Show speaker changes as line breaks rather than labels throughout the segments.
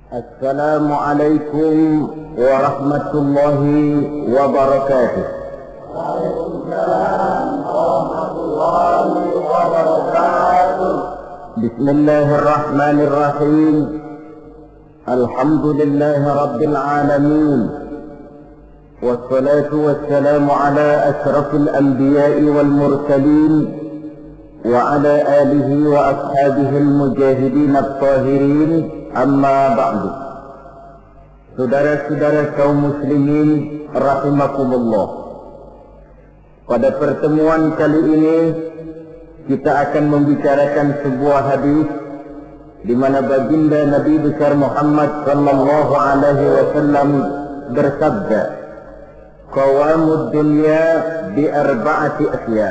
Assalamualaikum warahmatullahi wabarakatuh.
Waalaikumsalam warahmatullahi wabarakatuh.
Bismillahirrahmanirrahim. Alhamdulillahi rabbil alamin. Wassalatu wassalamu ala ashrafil anbiya'i wal mursalin wa ala alihi wa ashabihi al-mujahidin at-tahirin. Amma ba'du. Saudara-saudara kaum muslimin rahimakumullah. Pada pertemuan kali ini kita akan membicarakan sebuah hadis di mana baginda Nabi besar Muhammad sallallahu alaihi wasallam bersabda, "Qawamud dunya bi arba'ati asya."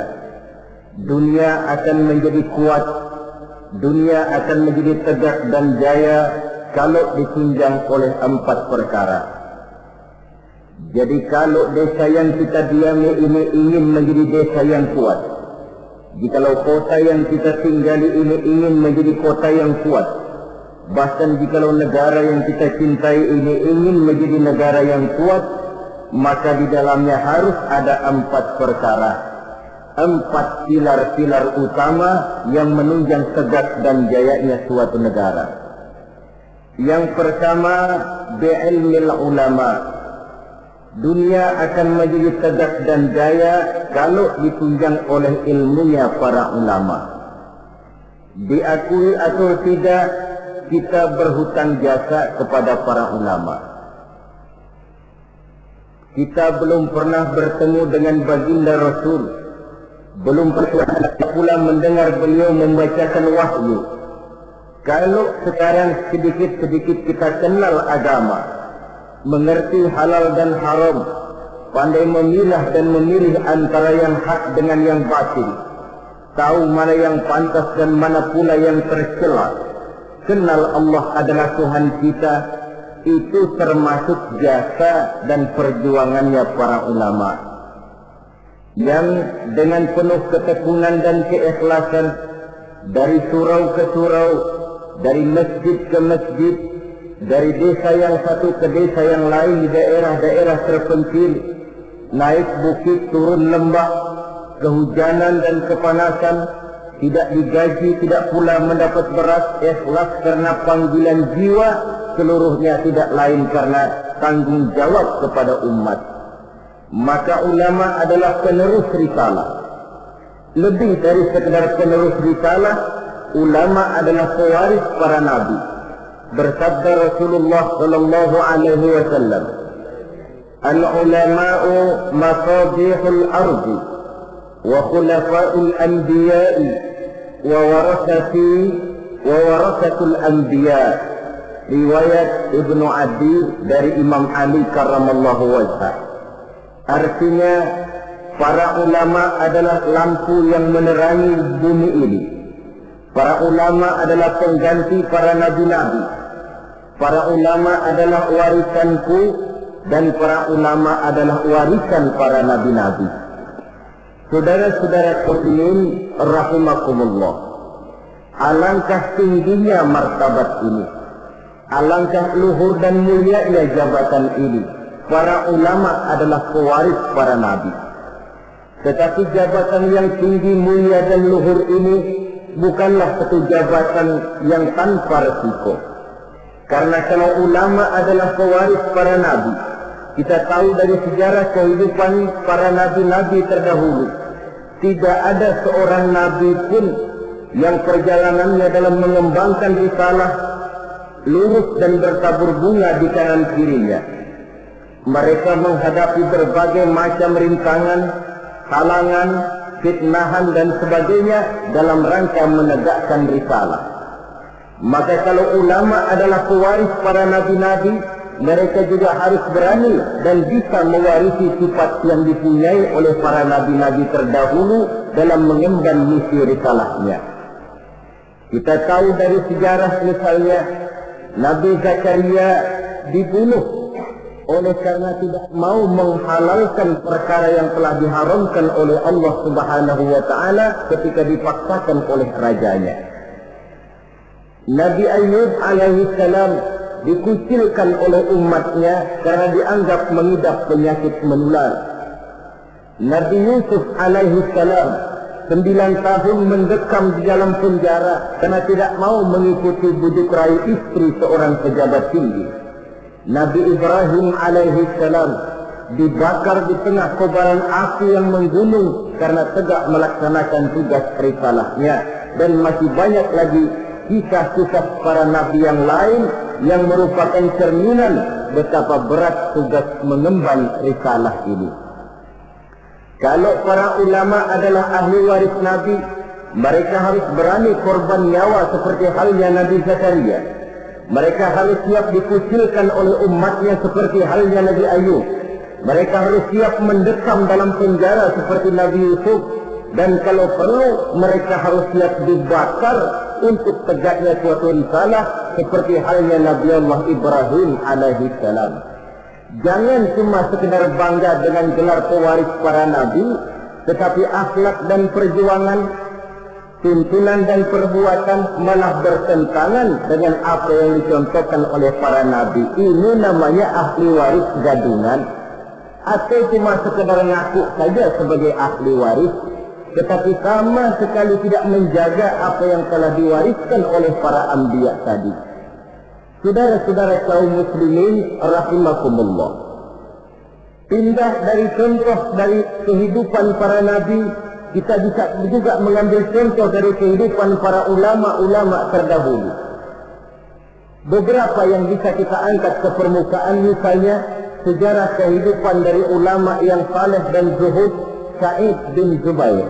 Dunia akan menjadi kuat, dunia akan menjadi tegak dan jaya kalau ditunjang oleh 4 perkara. Jadi kalau desa yang kita diami ini ingin menjadi desa yang kuat, jikalau kota yang kita tinggali ini ingin menjadi kota yang kuat, bahkan jikalau negara yang kita cintai ini ingin menjadi negara yang kuat, maka di dalamnya harus ada 4 perkara, 4 pilar-pilar utama yang menunjang tegak dan jayanya suatu negara. Yang pertama, bi'ilmil ulama. Dunia akan menjadi tegak dan jaya kalau ditunjang oleh ilmunya para ulama. Diakui atau tidak, kita berhutang jasa kepada para ulama. Kita belum pernah bertemu dengan baginda Rasul, belum pula mendengar beliau membacakan wahyu. Kalau sekarang sedikit-sedikit kita kenal agama, mengerti halal dan haram, pandai memilah dan memilih antara yang hak dengan yang batil, tahu mana yang pantas dan mana pula yang tercela, kenal Allah adalah Tuhan kita, itu termasuk jasa dan perjuangannya para ulama yang dengan penuh ketekunan dan keikhlasan dari surau ke surau, dari masjid ke masjid, dari desa yang satu ke desa yang lain di daerah-daerah terpencil, naik bukit turun lembah, kehujanan dan kepanasan, tidak digaji, tidak pula mendapat beras, ikhlas karena panggilan jiwa, seluruhnya tidak lain karena tanggung jawab kepada umat. Maka ulama adalah penerus risalah. Lebih dari sekedar penerus risalah, ulama adalah pewaris para nabi. Bersabda Rasulullah sallallahu alaihi wasallam, "Al-ulama'u masabihul ardi wa khulafa'ul anbiya'i wa warasatul anbiya." Riwayat Ibnu Adi dari Imam Ali karramallahu wajhah. Artinya, para ulama adalah lampu yang menerangi bumi ini. Para ulama adalah pengganti para nabi-nabi. Para ulama adalah warisanku dan para ulama adalah warisan para nabi-nabi. Saudara-saudara sekalian rahimakumullah. Alangkah tingginya martabat ini. Alangkah luhur dan mulianya jabatan ini. Para ulama adalah pewaris para nabi. Tetapi jabatan yang tinggi, mulia dan luhur ini bukanlah satu jabatan yang tanpa resiko. Karena kalau ulama adalah pewaris para nabi, kita tahu dari sejarah kehidupan para nabi-nabi terdahulu, tidak ada seorang nabi pun yang perjalanannya dalam mengembangkan risalah lurus dan bertabur bunga di kanan kirinya. Mereka menghadapi berbagai macam rintangan, halangan, fitnahan dan sebagainya dalam rangka menegakkan risalah. Maka kalau ulama adalah pewaris para nabi-nabi, mereka juga harus berani dan bisa mewarisi sifat yang dipunyai oleh para nabi-nabi terdahulu dalam mengemban misi risalahnya. Kita tahu dari sejarah misalnya, Nabi Zakaria dibunuh oleh karena tidak mau menghalalkan perkara yang telah diharamkan oleh Allah Subhanahu wa taala ketika dipaksakan oleh rajanya. Nabi Ayub alaihi salam dikucilkan oleh umatnya karena dianggap mengidap penyakit menular. Nabi Yusuf alaihi salam 9 tahun mendekam di dalam penjara karena tidak mau mengikuti bujuk rayu istri seorang pejabat tinggi. Nabi Ibrahim alaihi salam dibakar di tengah kobaran api yang menggunung karena tegak melaksanakan tugas risalahnya. Dan masih banyak lagi kisah-kisah para nabi yang lain yang merupakan cerminan betapa berat tugas mengemban risalah ini. Kalau para ulama adalah ahli waris Nabi, mereka harus berani korban nyawa seperti halnya Nabi Zakaria. Mereka harus siap dikucilkan oleh umatnya seperti halnya Nabi Ayub. Mereka harus siap mendekam dalam penjara seperti Nabi Yusuf. Dan kalau perlu, mereka harus siap dibakar untuk tegaknya suatu risalah seperti halnya Nabi Allah Ibrahim alaihi salam. Jangan cuma sekedar bangga dengan gelar pewaris para nabi, tetapi akhlak dan perjuangan, tuntunan dan perbuatan malah bertentangan dengan apa yang dicontohkan oleh para nabi. Ini namanya ahli waris gadungan, atau cuma sekedar ngaku saja sebagai ahli waris, tetapi sama sekali tidak menjaga apa yang telah diwariskan oleh para anbiya tadi. Saudara-saudara kaum muslimin rahimakumullah, pindah dari contoh dari kehidupan para nabi, kita bisa juga mengambil contoh dari kehidupan para ulama-ulama terdahulu. Beberapa yang bisa kita angkat ke permukaan, misalnya sejarah kehidupan dari ulama yang saleh dan zuhud, Sa'id bin Zubair.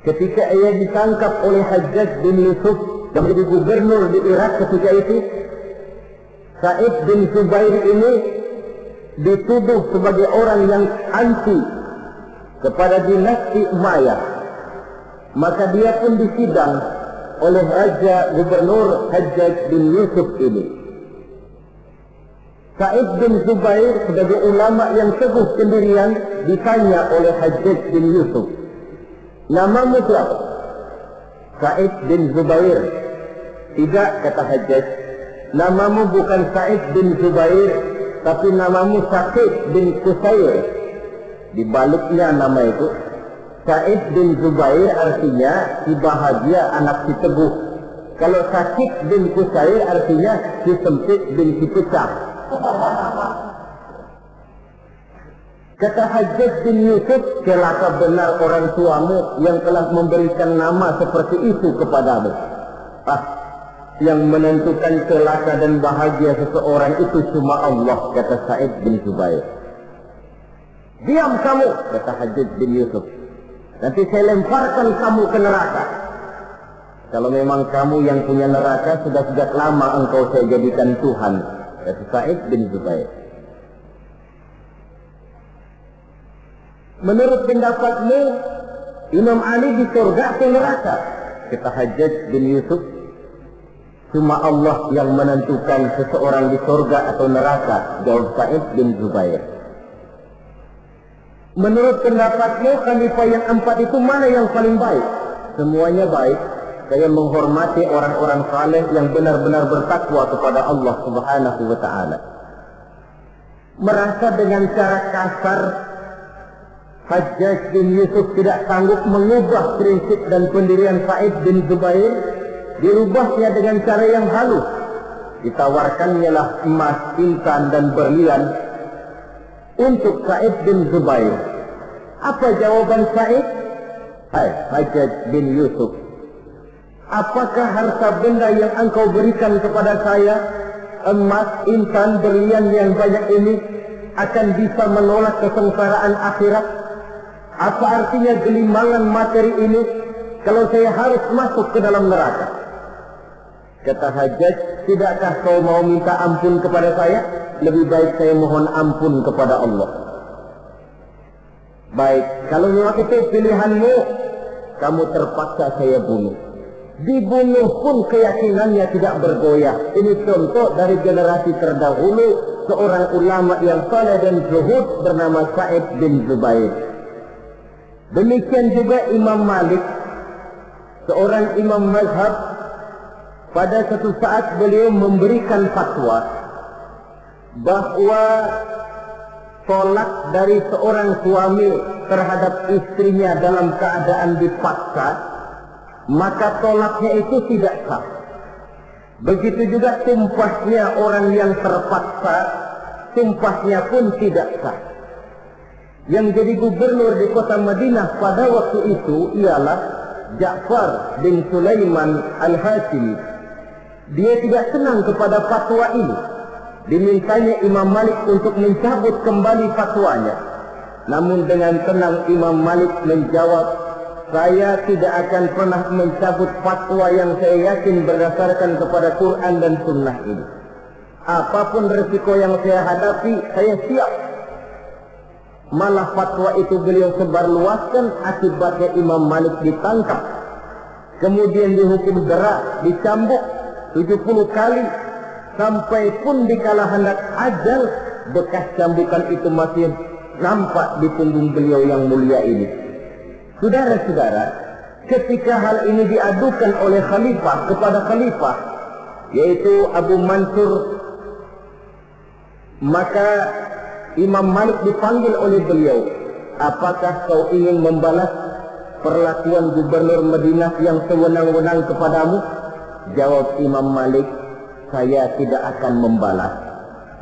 Ketika ia ditangkap oleh Hajjaj bin Yusuf yang menjadi gubernur di Irak ketika itu, Sa'id bin Zubair ini dituduh sebagai orang yang anti kepada dinasti Umayyah. Maka dia pun disidang oleh Raja Gubernur Hajjaj bin Yusuf ini. Sa'id bin Zubair sebagai ulama yang teguh pendirian ditanya oleh Hajjaj bin Yusuf, "Namamu siapa?" "Sa'id bin Zubair." "Tidak," kata Hajjaj, "namamu bukan Sa'id bin Zubair, tapi namamu Saqif bin Qusair." Dibaliknya nama itu. Sa'id bin Zubair artinya si bahagia, anak si teguh. Kalau Saqif bin Qusair artinya si sempit bin si pecah. Kata Hajjaj bin Yusuf, "Celaka benar orang tuamu yang telah memberikan nama seperti itu kepadamu." Yang menentukan celaka dan bahagia seseorang itu cuma Allah, kata Sa'id bin Zubair. "Diam kamu," kata Hajjaj bin Yusuf. "Nanti saya lemparkan kamu ke neraka. Kalau memang kamu yang punya neraka, sudah sejak lama engkau saya jadikan Tuhan," kata Sa'id bin Zubair. "Menurut pendapatmu, Imam Ali di surga atau neraka?" kata Hajjaj bin Yusuf. "Cuma Allah yang menentukan seseorang di surga atau neraka," jawab Sa'id bin Zubair. "Menurut pendapatmu, khalifah yang 4 itu mana yang paling baik?" "Semuanya baik. Saya menghormati orang-orang saleh yang benar-benar bertakwa kepada Allah Subhanahu wa ta'ala." Merasa dengan cara kasar, Hajjaj bin Yusuf tidak sanggup mengubah prinsip dan pendirian Sa'id bin Zubair. Dirubahnya dengan cara yang halus. Ditawarkannya lah emas, intan dan berlian untuk Sa'id bin Zubair. Apa jawaban Sa'id? "Hai Hajjaj bin Yusuf, apakah harta benda yang engkau berikan kepada saya, emas, intan, berlian yang banyak ini, akan bisa menolak kesengsaraan akhirat? Apa artinya gelimangan materi ini kalau saya harus masuk ke dalam neraka?" Kata Hajjaj, "Tidakkah kau mau minta ampun kepada saya? Lebih baik saya mohon ampun kepada Allah." "Baik, kalau memang itu pilihanmu, kamu terpaksa saya bunuh." Dibunuh pun keyakinannya tidak bergoyah. Ini contoh dari generasi terdahulu, seorang ulama yang saleh dan zuhud bernama Sa'id bin Zubair. Demikian juga Imam Malik, seorang imam mazhab, pada satu saat beliau memberikan fatwa bahwa tolak dari seorang suami terhadap istrinya dalam keadaan dipaksa, maka tolaknya itu tidak sah. Begitu juga sumpahnya orang yang terpaksa, sumpahnya pun tidak sah. Yang jadi gubernur di kota Madinah pada waktu itu ialah Ja'far bin Sulaiman Al-Hashimi. Dia tidak senang kepada fatwa ini. Dimintanya Imam Malik untuk mencabut kembali fatwanya. Namun dengan tenang Imam Malik menjawab, saya tidak akan pernah mencabut fatwa yang saya yakin berdasarkan kepada Quran dan Sunnah ini. Apapun resiko yang saya hadapi, saya siap. Malah fatwa itu beliau sebarluaskan, akibatnya Imam Malik ditangkap. Kemudian dihukum berat, dicambuk 70 kali. Sampai pun dikala hendak ajal, bekas cambukan itu masih nampak di punggung beliau yang mulia ini. Saudara-saudara, ketika hal ini diadukan oleh khalifah kepada khalifah, yaitu Abu Mansur, maka Imam Malik dipanggil oleh beliau. Apakah kau ingin membalas perlakuan gubernur Madinah yang sewenang-wenang kepadamu? Jawab Imam Malik, saya tidak akan membalas.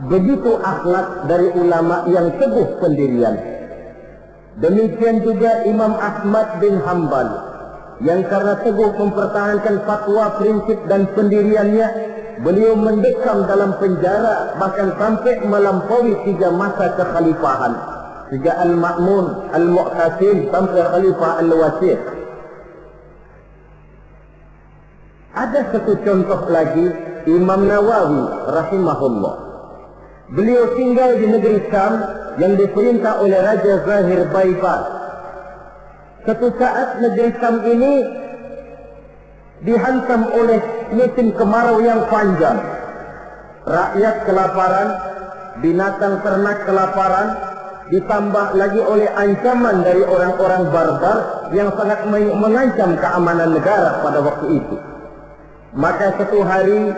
Begitu akhlak dari ulama yang teguh pendirian. Demikian juga Imam Ahmad bin Hanbal, yang karena teguh mempertahankan fatwa, prinsip dan pendiriannya, beliau mendekam dalam penjara bahkan sampai melampaui 3 masa kekhalifahan, sejak Al-Ma'mun, Al-Mu'tasim sampai Khalifah Al-Wasiq. Ada satu contoh lagi, Imam Nawawi rahimahullah. Beliau tinggal di negeri Syam yang diperintah oleh Raja Zahir Baibars. Satu saat negeri Syam ini dihantam oleh musim kemarau yang panjang. Rakyat kelaparan, binatang ternak kelaparan, ditambah lagi oleh ancaman dari orang-orang barbar yang sangat mengancam keamanan negara pada waktu itu. Maka satu hari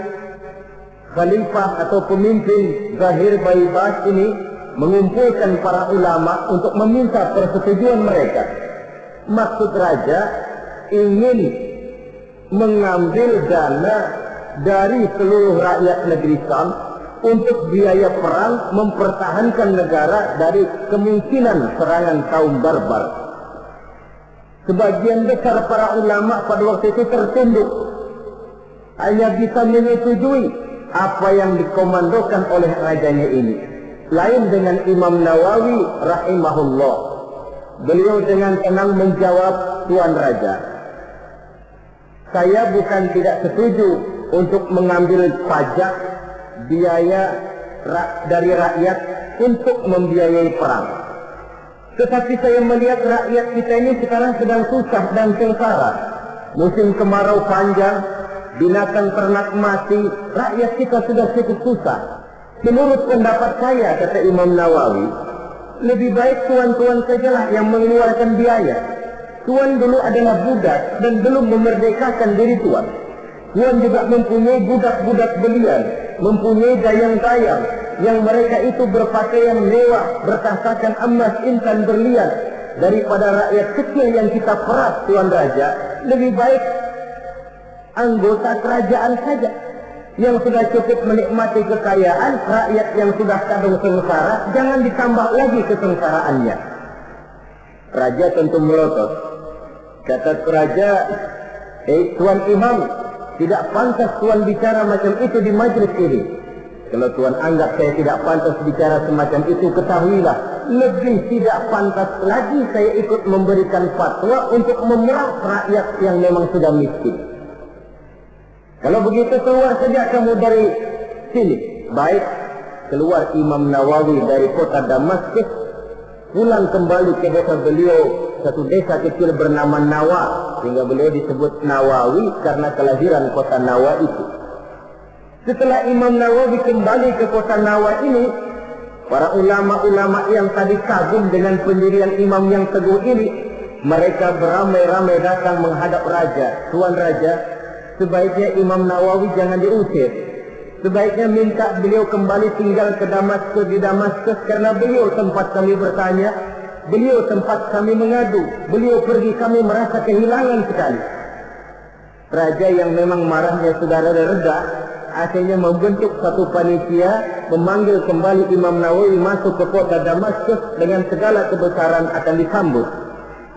khalifah atau pemimpin Zahir Baibars ini mengumpulkan para ulama untuk meminta persetujuan mereka. Maksud raja ingin mengambil dana dari seluruh rakyat negeri Syam untuk biaya perang mempertahankan negara dari kemungkinan serangan kaum barbar. Sebagian besar para ulama pada waktu itu tertunduk, hanya bisa menyetujui apa yang dikomandokan oleh rajanya ini. Lain dengan Imam Nawawi rahimahullah. Beliau dengan tenang menjawab, Tuan Raja, saya bukan tidak setuju untuk mengambil pajak biaya dari rakyat untuk membiayai perang. Tetapi saya melihat rakyat kita ini sekarang sedang susah dan sengsara. Musim kemarau panjang, binatang ternak mati, rakyat kita sudah cukup susah. Menurut pendapat saya, kata Imam Nawawi, lebih baik tuan-tuan sajalah yang mengeluarkan biaya. Tuan dulu adalah budak dan belum memerdekakan diri tuan. Tuan juga mempunyai budak-budak belian, mempunyai dayang-dayang yang mereka itu berpakaian mewah, bertasakan emas, intan, berlian. Daripada rakyat kecil yang kita peras, Tuan Raja, lebih baik anggota kerajaan saja yang sudah cukup menikmati kekayaan. Rakyat yang sudah kadung sengsara, jangan ditambah lagi kesengsaraannya. Raja tentu melotot. Kata raja, Tuan Imam, tidak pantas Tuan bicara macam itu di majlis ini. Kalau Tuan anggap saya tidak pantas bicara semacam itu, ketahuilah, lebih tidak pantas lagi saya ikut memberikan fatwa untuk memerah rakyat yang memang sudah miskin. Kalau begitu keluar saja kamu dari sini. Baik, keluar Imam Nawawi dari kota Damaskus, pulang kembali ke desa beliau, satu desa kecil bernama Nawa, sehingga beliau disebut Nawawi karena kelahiran kota Nawa itu. Setelah Imam Nawawi kembali ke kota Nawa ini, para ulama-ulama yang tadi kagum dengan pendirian imam yang teguh ini, mereka beramai-ramai datang menghadap raja. Tuan Raja, sebaiknya Imam Nawawi jangan diusir. Sebaiknya minta beliau kembali tinggal ke Damaskus, di Damaskus, karena beliau tempat kami bertanya, beliau tempat kami mengadu, beliau pergi kami merasa kehilangan sekali. Raja yang memang marahnya sudah reda, akhirnya membentuk satu panitia, memanggil kembali Imam Nawawi masuk ke kota Damaskus dengan segala kebesaran akan disambut.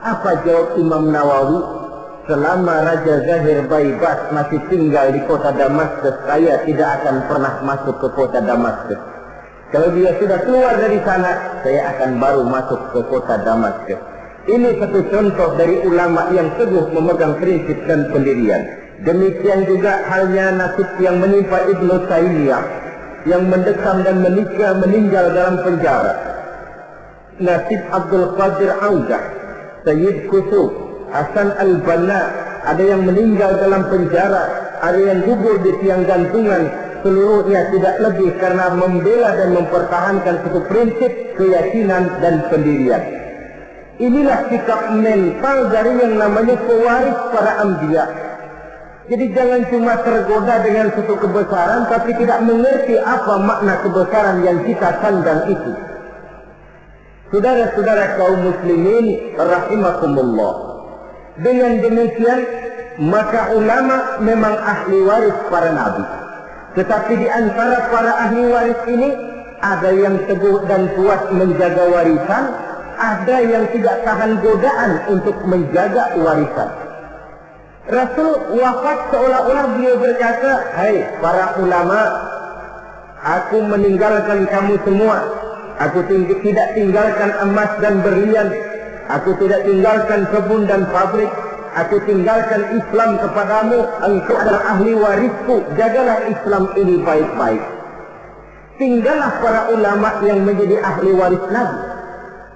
Apa jawab Imam Nawawi? Selama Raja Zahir Baibas masih tinggal di kota Damaskus, saya tidak akan pernah masuk ke kota Damaskus. Kalau dia sudah keluar dari sana, saya akan baru masuk ke kota Damaskus. Ini satu contoh dari ulama yang teguh memegang prinsip dan pendirian. Demikian juga halnya nasib yang menimpa Ibnu Taimiyah, yang mendekam dan meninggal dalam penjara. Nasib Abdul Qadir Audah, Sayyid Qutb, Hasan Al-Banna, ada yang meninggal dalam penjara, ada yang gugur di tiang gantungan, seluruhnya tidak lebih karena membela dan mempertahankan suatu prinsip, keyakinan dan pendirian. Inilah sikap mental dari yang namanya pewaris para anbiya. Jadi jangan cuma tergoda dengan suatu kebesaran tapi tidak mengerti apa makna kebesaran yang kita sandang itu. Saudara-saudara kaum muslimin rahimakumullah. Dengan demikian, maka ulama memang ahli waris para nabi. Tetapi di antara para ahli waris ini, ada yang teguh dan kuat menjaga warisan, ada yang tidak tahan godaan untuk menjaga warisan. Rasul wafat seolah-olah beliau berkata, "Hai para ulama, aku meninggalkan kamu semua. Aku tidak tinggalkan emas dan berlian. Aku tidak tinggalkan kebun dan pabrik. Aku tinggalkan Islam kepadamu. Engkau adalah ahli warisku. Jagalah Islam ini baik-baik." Tinggallah para ulama yang menjadi ahli waris Nabi.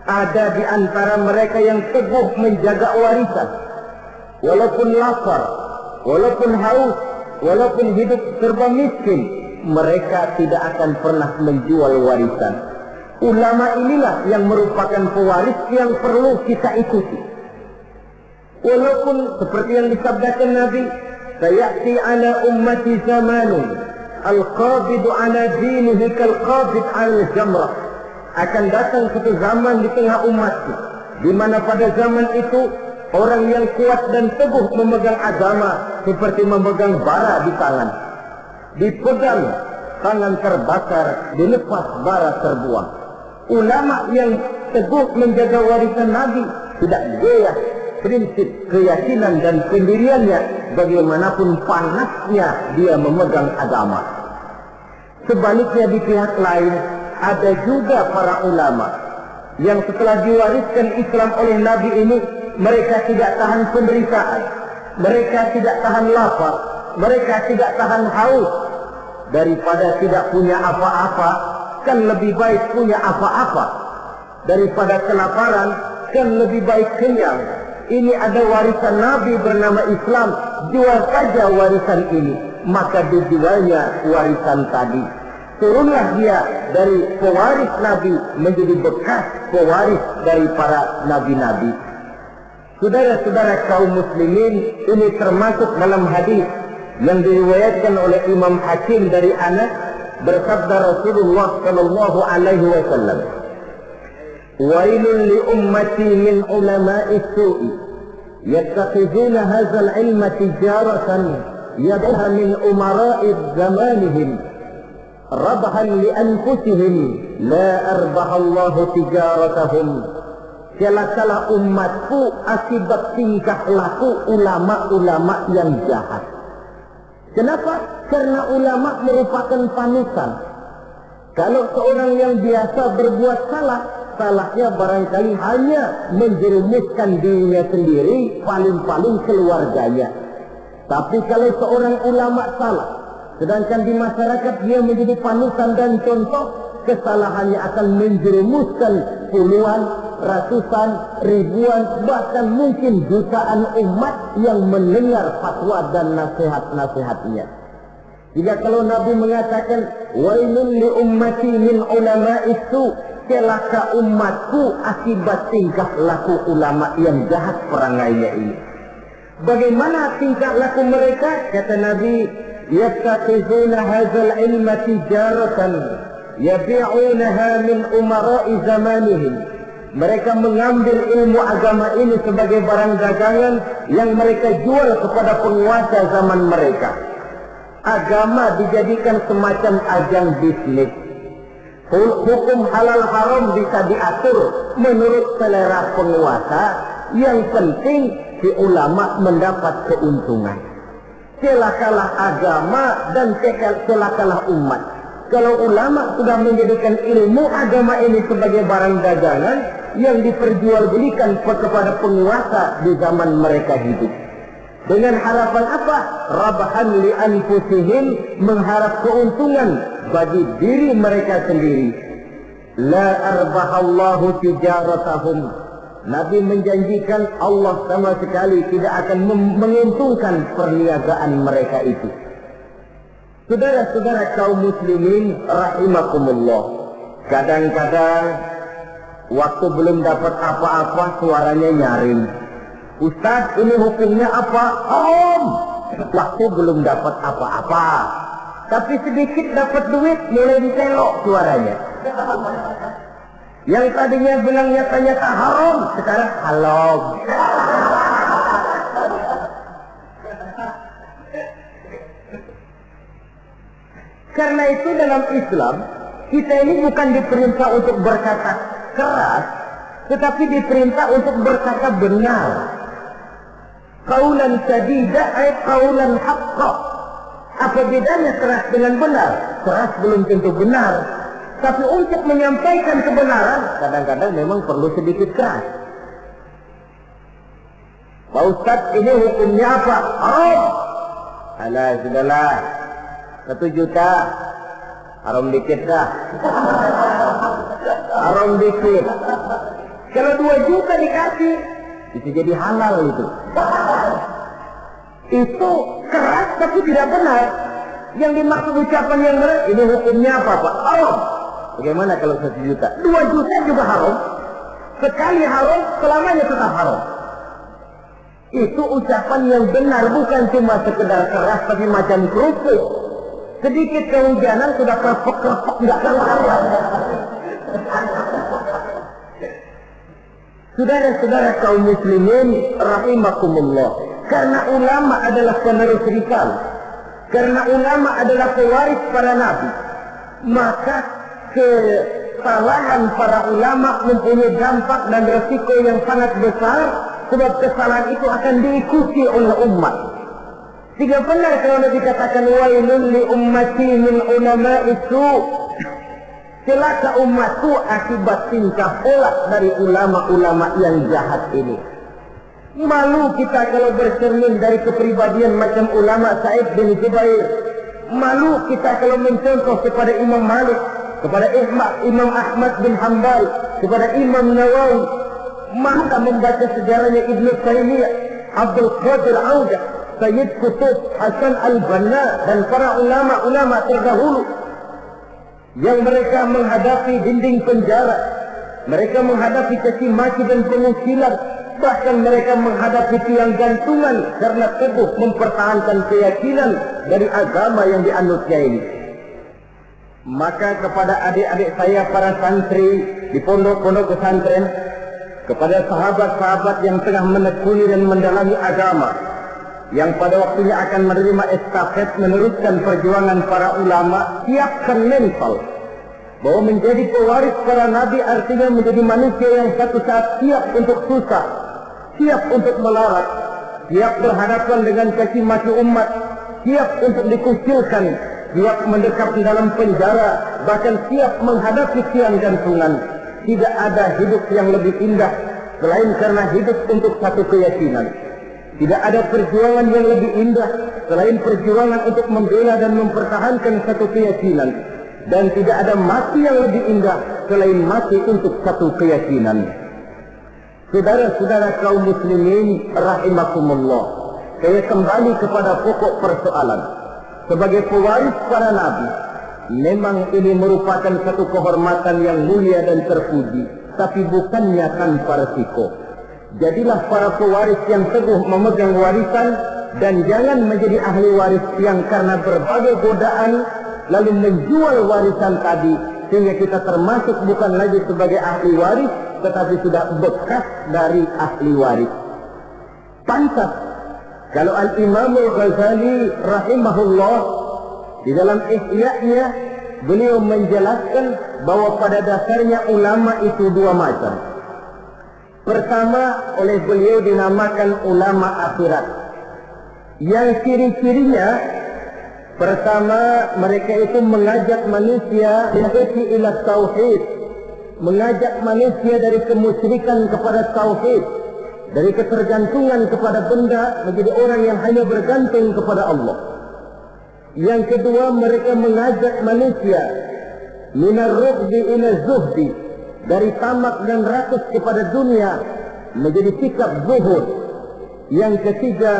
Ada di antara mereka yang teguh menjaga warisan. Walaupun lapar, walaupun haus, walaupun hidup serba miskin, mereka tidak akan pernah menjual warisan. Ulama inilah yang merupakan pewaris yang perlu kita ikuti. Walaupun seperti yang disabdakan Nabi, "Sayati ala ummati zamanun, al-qabidu ala dinihi kal-qabid ala jamrah." Akan datang satu zaman di tengah umatku, di mana pada zaman itu orang yang kuat dan teguh memegang agama seperti memegang bara di tangan. Dipegang, tangan terbakar, dilepas bara terbuang. Ulama yang teguh menjaga warisan Nabi tidak goyah prinsip, keyakinan dan pendiriannya bagaimanapun panasnya dia memegang agama. Sebaliknya di pihak lain ada juga para ulama yang setelah diwariskan Islam oleh Nabi ini, mereka tidak tahan penderitaan, mereka tidak tahan lapar, mereka tidak tahan haus. Daripada tidak punya apa-apa, kan lebih baik punya apa-apa. Daripada kelaparan, kan lebih baik kenyang. Ini ada warisan Nabi bernama Islam, jual saja warisan ini. Maka dijualnya warisan tadi. Turunlah dia dari pewaris Nabi menjadi bekas pewaris dari para nabi-nabi. Saudara-saudara kaum muslimin, ini termasuk dalam hadis yang diriwayatkan oleh Imam Hakim dari Anas, bersabda Rasulullah sallallahu alaihi wasallam, "Wailun li ummati min ulama'i su'i yattakhiduna hadzal ilma tijaratan yadha min umara'i zamanihim rabhan li anfusihim la arbahallahu tijaratahum." Celakalah umatku akibat tingkah laku ulama-ulama yang jahat. Kenapa? Karena ulama merupakan panutan. Kalau seorang yang biasa berbuat salah, salahnya barangkali hanya menjerumuskan dirinya sendiri, paling-paling keluarganya. Tapi kalau seorang ulama salah, sedangkan di masyarakat dia menjadi panutan dan contoh, kesalahannya akan menjerumuskan puluhan, ratusan, ribuan, bahkan mungkin jutaan umat yang mendengar fatwa dan nasihat-nasihatnya. Jika kalau Nabi mengatakan, "Wailun li ummati min ulama'is su'," celaka umatku akibat tingkah laku ulama yang jahat perangainya ini. Bagaimana tingkah laku mereka? Kata Nabi, yattaqizuna hadzal ilma tijaratan yabi'unaha min umara'i zamanihim. Mereka mengambil ilmu agama ini sebagai barang dagangan yang mereka jual kepada penguasa zaman mereka. Agama dijadikan semacam ajang bisnis. Hukum halal haram bisa diatur menurut selera penguasa. Yang penting si ulama mendapat keuntungan. Celakalah agama dan celakalah umat. Kalau ulama sudah menjadikan ilmu agama ini sebagai barang dagangan yang diperjualbelikan kepada penguasa di zaman mereka hidup. Dengan harapan apa? Rabahan li anfusihim, mengharap keuntungan bagi diri mereka sendiri. La arbahallahu tijaratahum. Nabi menjanjikan Allah sama sekali tidak akan menguntungkan perniagaan mereka itu. Saudara-saudara kaum muslimin rahimakumullah. Kadang-kadang waktu belum dapat apa-apa suaranya nyaring. Ustaz, ini hukumnya apa? Haram. Waktu belum dapat apa-apa, tapi sedikit dapat duit mulai ditelok suaranya. Yang tadinya bilang nyata-nyata haram, sekarang halal. Karena itu dalam Islam, kita ini bukan diperintah untuk berkata keras, tetapi diperintah untuk berkata benar. Qaulan sadida ay qaulan haqqa. Apa bedanya keras dengan benar? Keras belum tentu benar. Tapi untuk menyampaikan kebenaran, kadang-kadang memang perlu sedikit keras. Pak Ustaz, ini hukumnya apa? Haram. Alah, sudahlah. 1 juta. Haram dikit dah. Haram dikit. Kalau 2 juta dikasih, itu jadi halal itu. Itu keras tapi tidak benar. Yang dimaksud ucapan yang benar, ini hukumnya apa Pak? Haram. Bagaimana kalau 1 juta? 2 juta juga haram. Sekali haram, selamanya tetap haram. Itu ucapan yang benar, bukan cuma sekedar keras tapi macam kerupuk. Sedikit kehujanan sudah kerpek-kerpek, nggak keluar. Saudara-saudara kaum muslimin rahimakumullah. Karena ulama adalah penerus risalah. Karena ulama adalah pewaris para nabi. Maka kesalahan para ulama mempunyai dampak dan resiko yang sangat besar, sebab kesalahan itu akan diikuti oleh umat. Tidak benar kalau Nabi katakan wailun li ummati min ulama'i su'. Celaka umatku akibat tingkah pola dari ulama-ulama yang jahat ini. Malu kita kalau bercermin dari kepribadian macam ulama Sa'id bin Jubair. Malu kita kalau mencontoh kepada Imam Malik, kepada Imam Ahmad bin Hanbal, kepada Imam Nawawi. Maka membaca sejarahnya Ibnu Taimiyah, Abdul Qadir Audah, Sayyid Qutb, Hasan al-Banna dan para ulama-ulama terdahulu yang mereka menghadapi dinding penjara, mereka menghadapi caci maki dan pengusilan, bahkan mereka menghadapi tiang gantungan karena teguh mempertahankan keyakinan dari agama yang dianutnya ini. Maka kepada adik-adik saya para santri di pondok-pondok pesantren, kepada sahabat-sahabat yang tengah menekuni dan mendalami agama, yang pada waktunya akan menerima estafet meneruskan perjuangan para ulama, siapkan mental bahwa menjadi pewaris para nabi artinya menjadi manusia yang satu saat siap untuk susah, siap untuk melarat, siap berhadapan dengan caci maki umat, siap untuk dikucilkan, siap mendekap di dalam penjara, bahkan siap menghadapi tiang gantungan. Tidak ada hidup yang lebih indah selain karena hidup untuk satu keyakinan. Tidak ada perjuangan yang lebih indah selain perjuangan untuk membela dan mempertahankan satu keyakinan. Dan tidak ada mati yang lebih indah selain mati untuk satu keyakinan. Saudara-saudara kaum muslimin rahimakumullah. Saya kembali kepada pokok persoalan. Sebagai pewaris para nabi, memang ini merupakan satu kehormatan yang mulia dan terpuji, tapi bukannya tanpa resiko. Jadilah para pewaris yang teguh memegang warisan dan jangan menjadi ahli waris yang karena berbagai godaan lalu menjual warisan tadi sehingga kita termasuk bukan lagi sebagai ahli waris tetapi sudah bekas dari ahli waris. Pantas kalau Al-Imam Al-Ghazali rahimahullah di dalam Ihya-nya beliau menjelaskan bahwa pada dasarnya ulama itu dua macam. Pertama, oleh beliau dinamakan ulama akhirat. Yang ciri-cirinya, pertama, mereka itu mengajak manusia ila tauhid, mengajak manusia dari kemusyrikan kepada tauhid, dari ketergantungan kepada benda menjadi orang yang hanya bergantung kepada Allah. Yang kedua, mereka mengajak manusia minar rughdi ila zuhdi, dari tamak dan rakus kepada dunia menjadi sikap zuhud. Yang ketiga,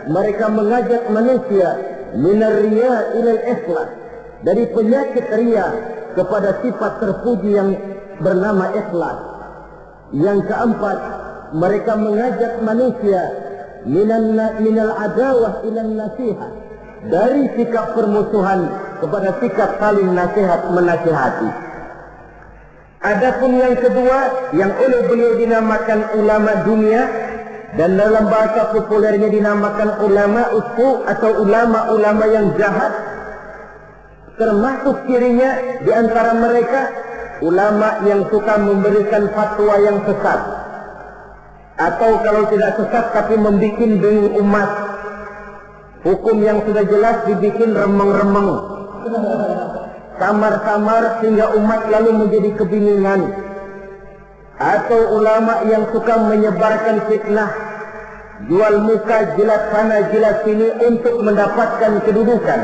mereka mengajak manusia minar riya ila ikhlas, dari penyakit riya kepada sifat terpuji yang bernama ikhlas. Yang keempat, mereka mengajak manusia minal adawah ila nasihat, dari sikap permusuhan kepada sikap saling nasihat menasihati. Adapun yang kedua, yang oleh beliau dinamakan ulama dunia dan dalam bahasa populernya dinamakan ulama usu atau ulama-ulama yang jahat, termasuk cirinya di antara mereka ulama yang suka memberikan fatwa yang sesat, atau kalau tidak sesat tapi membuat bingung umat. Hukum yang sudah jelas dibikin remeng-remeng, samar-samar sehingga umat lalu menjadi kebingungan. Atau ulama yang suka menyebarkan fitnah, jual muka, jilat sana, jilat sini untuk mendapatkan kedudukan.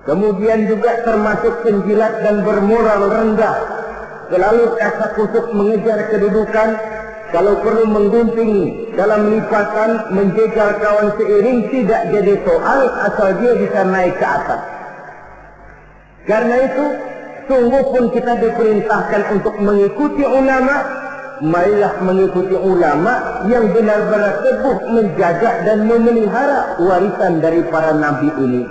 Kemudian juga termasuk penjilat dan bermoral rendah, selalu kasak-kusuk mengejar kedudukan, kalau perlu menggunting dalam lipatan, menjegal kawan seiring, tidak jadi soal asal dia bisa naik ke atas. Karena itu, sungguh pun kita diperintahkan untuk mengikuti ulama, marilah mengikuti ulama yang benar-benar teguh menjaga dan memelihara warisan dari para nabi ini.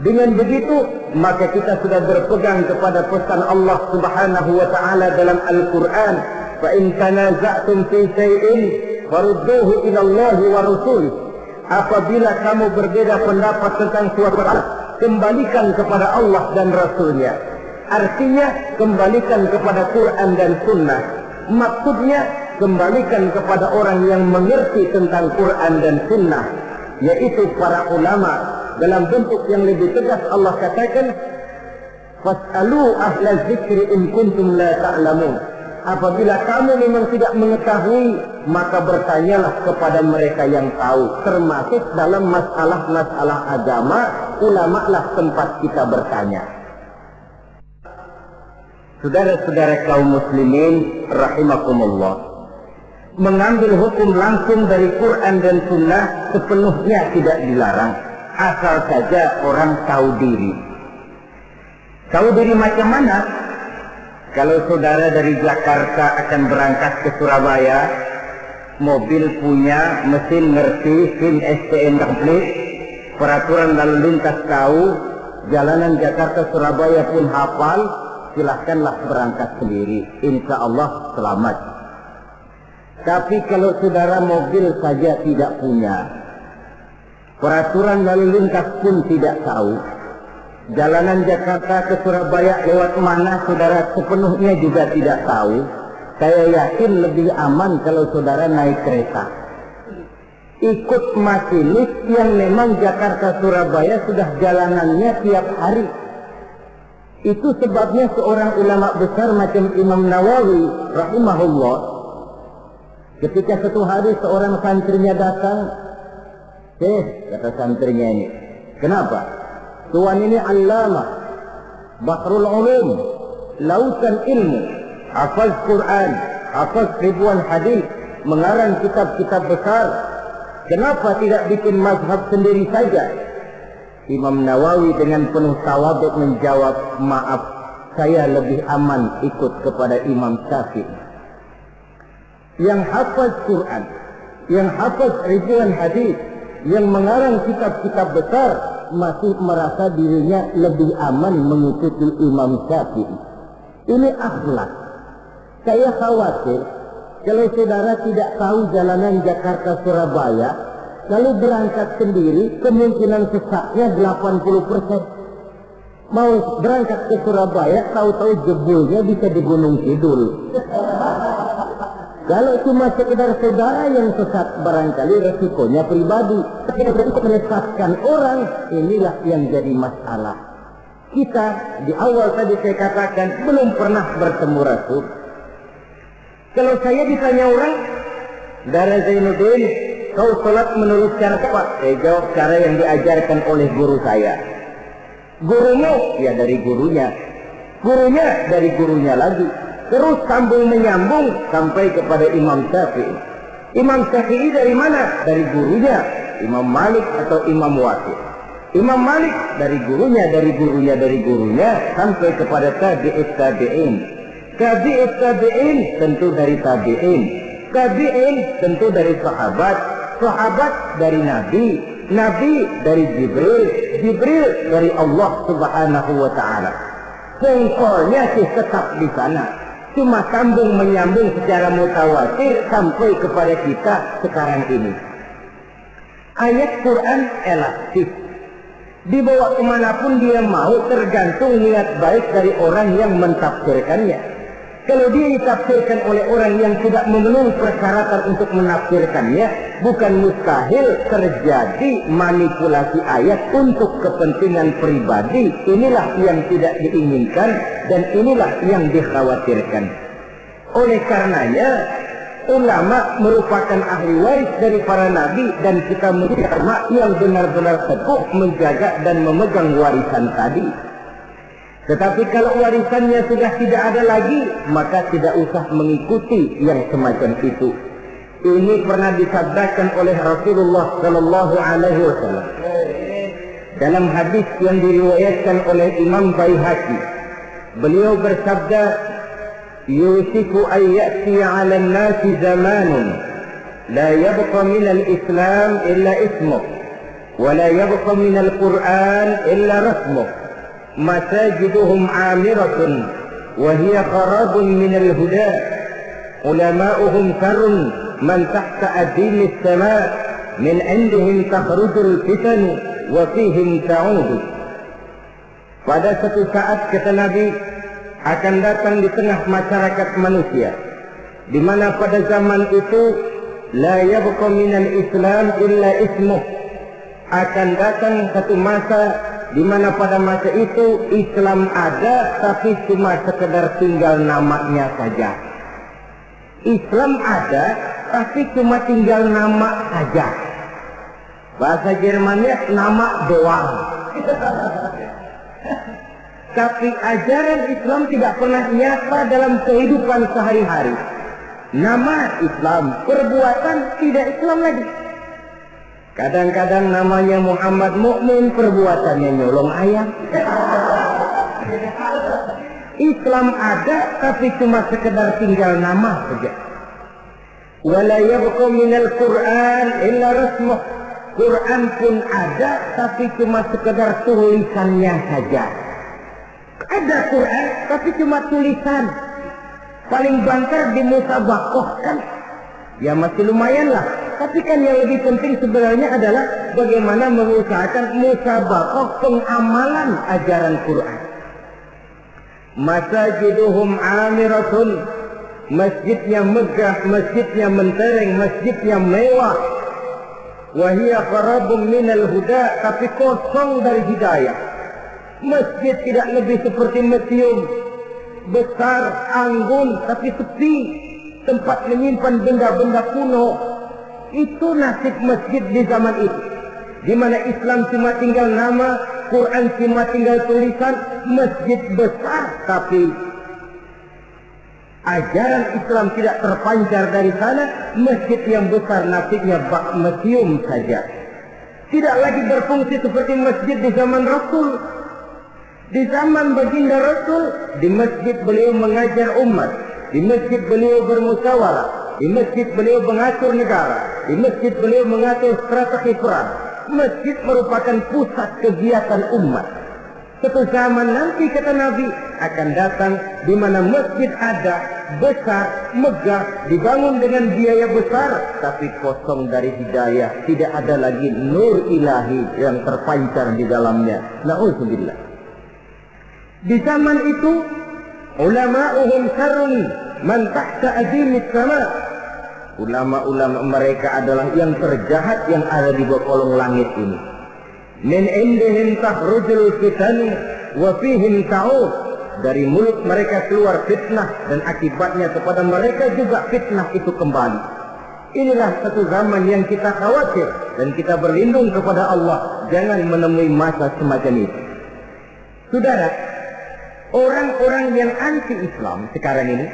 Dengan begitu, maka kita sudah berpegang kepada pesan Allah Subhanahu wa taala dalam Al-Qur'an, "Fa in tanaza'tum fi shay'in farudduhu ila Allah wa rasul." Apabila kamu berbeda pendapat tentang suatu perkara, kembalikan kepada Allah dan Rasulnya. Artinya, kembalikan kepada Quran dan Sunnah. Maksudnya, kembalikan kepada orang yang mengerti tentang Quran dan Sunnah, yaitu para ulama. Dalam bentuk yang lebih tegas Allah katakan, "Fas'alu ahla dzikri in kuntum la ta'lamun." Apabila kamu memang tidak mengetahui, maka bertanyalah kepada mereka yang tahu. Termasuk dalam masalah-masalah agama, ulama lah tempat kita bertanya. Saudara-saudara kaum muslimin rahimakumullah, mengambil hukum langsung dari Quran dan Sunnah sepenuhnya tidak dilarang, asal saja orang tahu diri. Tahu diri macam mana? Kalau saudara dari Jakarta akan berangkat ke Surabaya, mobil punya, mesin ngerti, SIM STN komplit, peraturan lalu lintas tahu, jalanan Jakarta Surabaya pun hafal, silahkanlah berangkat sendiri, insya Allah selamat. Tapi kalau saudara mobil saja tidak punya, peraturan lalu lintas pun tidak tahu, jalanan Jakarta ke Surabaya lewat mana saudara sepenuhnya juga tidak tahu, saya yakin lebih aman kalau saudara naik kereta. Ikut masinis yang memang Jakarta Surabaya sudah jalanannya tiap hari. Itu sebabnya seorang ulama besar macam Imam Nawawi rahimahullah, ketika satu hari seorang santrinya datang, kata santrinya ini, "Kenapa? Tuan ini allamah, bahrul ulum, lautan ilmu, hafaz Quran, hafaz ribuan hadis, mengarang kitab-kitab besar. Kenapa tidak bikin mazhab sendiri saja?" Imam Nawawi dengan penuh tawadhu menjawab, "Maaf, saya lebih aman ikut kepada Imam Syafi'i." yang hafaz Quran, yang hafaz ribuan hadis, yang mengarang kitab-kitab besar, masih merasa dirinya lebih aman mengikuti Imam Syafi'i. Ini akhlak. Saya khawatir kalau saudara tidak tahu jalanan Jakarta Surabaya, lalu berangkat sendiri, kemungkinan sesatnya 80%. Mau berangkat ke Surabaya, tahu-tahu jebulnya bisa di Gunung Kidul. Kalau cuma sekedar saudara yang sesat, barangkali resikonya pribadi. Tapi untuk menyesatkan orang, inilah yang jadi masalah. Kita di awal tadi saya katakan belum pernah bertemu Rasul. Kalau saya ditanya orang, Dara Zainuddin, kau sholat menurut cara apa? Saya jawab cara yang diajarkan oleh guru saya. Gurumu? Ya dari gurunya. Gurunya dari gurunya lagi. Terus sambung menyambung sampai kepada Imam Syafi'i. Imam Syafi'i dari mana? Dari gurunya. Imam Malik atau Imam Waqi'. Imam Malik dari gurunya, dari gurunya, dari gurunya sampai kepada tabi'ut tabi'in. Tabi'ut tabi'in tentu dari tabi'in. Tabi'in tentu dari sahabat. Sahabat dari Nabi. Nabi dari Jibril, Jibril dari Allah Subhanahu wa Ta'ala. Sengkolnya sih tetap di sana, cuma sambung menyambung secara mutawatir sampai kepada kita sekarang ini. Ayat Quran elastis, dibawa kemanapun dia mau, tergantung niat baik dari orang yang mentafsirkannya. Kalau dia ditafsirkan oleh orang yang tidak memenuhi persyaratan untuk menafsirkannya, bukan mustahil terjadi manipulasi ayat untuk kepentingan pribadi. Inilah yang tidak diinginkan dan inilah yang dikhawatirkan. Oleh karenanya, ulama merupakan ahli waris dari para nabi dan kita menjadi ulama yang benar-benar teguh menjaga dan memegang warisan tadi. Tetapi kalau warisannya sudah tidak ada lagi, maka tidak usah mengikuti yang semacam itu. Ini pernah disabdakan oleh Rasulullah Sallallahu Alaihi Wasallam dalam hadis yang diriwayatkan oleh Imam Baihaqi. Beliau bersabda, "Yusiku an ya'ti 'ala an-nasi zamanun la yabqa min al-Islam illa ismuh, wa la yabqa min al-Qur'an illa rasmuh. Masajiduhum 'amiratun wa hiya kharabun min al-huda. Ulama'uhum sarun man tahta adini as-sama' min 'indihim takhrujul fitan wa fihim ta'udu." Pada satu saat kata Nabi akan datang di tengah masyarakat manusia, di mana pada zaman itu la yabqa minal Islam illa ismuh. Akan datang satu masa di mana pada masa itu Islam ada tapi cuma sekedar tinggal namanya saja. Islam ada tapi cuma tinggal nama saja. Bahasa Jermannya nama doang. Tapi ajaran Islam tidak pernah nyata dalam kehidupan sehari-hari. Nama Islam, perbuatan tidak Islam lagi. Kadang-kadang namanya Muhammad Mukmin, perbuatannya nyolong ayam. Islam ada tapi cuma sekedar tinggal nama saja. Wala yabqa minal Qur'an illa rasmuh. Quran pun ada tapi cuma sekedar tulisannya saja. Ada Quran tapi cuma tulisan. Paling banter dimusabaqahkan. Ya masih lumayan lah. Tapi kan yang lebih penting sebenarnya adalah bagaimana mengusahakan musabaqah pengamalan ajaran Quran. Masajiduhum 'amiratun. Masjidnya megah, masjidnya mentereng, masjidnya mewah. Wa hiya qarabun minal huda, tapi kosong dari hidayah. Masjid tidak lebih seperti museum, besar, anggun, tapi sepi, tempat menyimpan benda-benda kuno. Itu nasib masjid di zaman itu, di mana Islam cuma tinggal nama, Quran cuma tinggal tulisan. Masjid besar, tapi ajaran Islam tidak terpancar dari sana. Masjid yang besar nasibnya bak museum saja. Tidak lagi berfungsi seperti masjid di zaman Rasul. Di zaman baginda Rasul, di masjid beliau mengajar umat, di masjid beliau bermusyawarah, Di masjid beliau mengatur negara. Di masjid beliau mengatur strategi perang. Masjid merupakan pusat kegiatan umat. Suatu zaman nanti kata Nabi akan datang di mana masjid ada, besar, megah, dibangun dengan biaya besar, tapi kosong dari hidayah. Tidak ada lagi nur ilahi yang terpancar di dalamnya. Na'udzubillah. Di zaman itu ulama'uhum syarrun man tahta azimis sama. Ulama-ulama mereka adalah yang terjahat yang ada di bawah kolong langit ini. Min indihim tahrujul fitanu wa fihim ta'ud. Dari mulut mereka keluar fitnah dan akibatnya kepada mereka juga fitnah itu kembali. Inilah satu zaman yang kita khawatir dan kita berlindung kepada Allah jangan menemui masa semacam itu. Saudara, orang-orang yang anti-Islam sekarang ini,